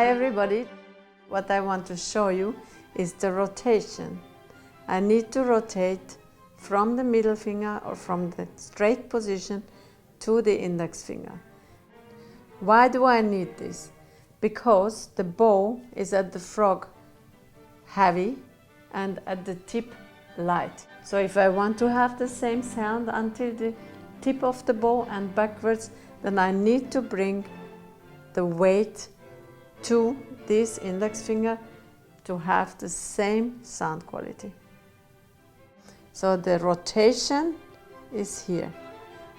Hi everybody! What I want to show you is the rotation. I need to rotate from the middle finger or from the straight position to the index finger. Why do I need this? Because the bow is at the frog heavy and at the tip light. So if I want to have the same sound until the tip of the bow and backwards, then I need to bring the weight to this index finger to have the same sound quality. So the rotation is here.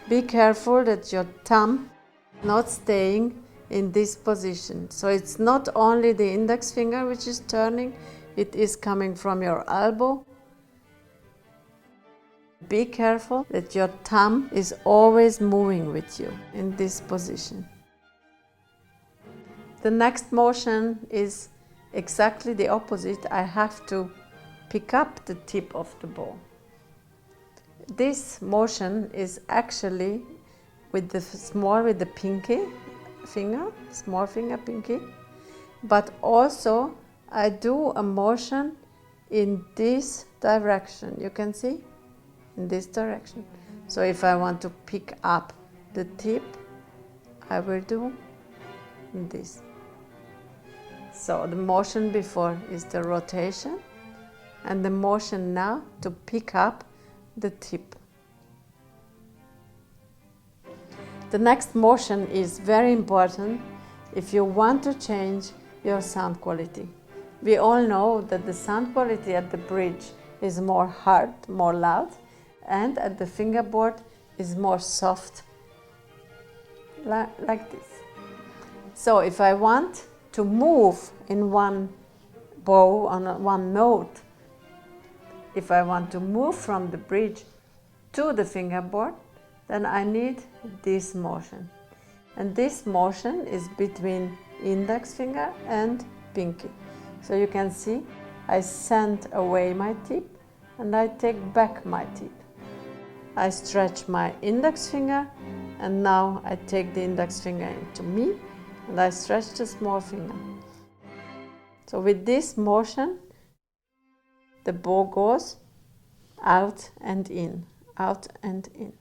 Be careful that your thumb not staying in this position. So it's not only the index finger which is turning, it is coming from your elbow. Be careful that your thumb is always moving with you in this position. The next motion is exactly the opposite. I have to pick up the tip of the bow. This motion is actually with the pinky finger, small finger pinky, but also I do a motion in this direction. You can see? In this direction. So if I want to pick up the tip, I will do this. So the motion before is the rotation, and the motion now to pick up the tip. The next motion is very important if you want to change your sound quality. We all know that the sound quality at the bridge is more hard, more loud, and at the fingerboard is more soft, like this. So if I want to move in one bow on one note, if I want to move from the bridge to the fingerboard, then I need this motion. And this motion is between index finger and pinky. So you can see I send away my tip and I take back my tip. I stretch my index finger and now I take the index finger into me and I stretch the small finger. So with this motion, the bow goes out and in, out and in.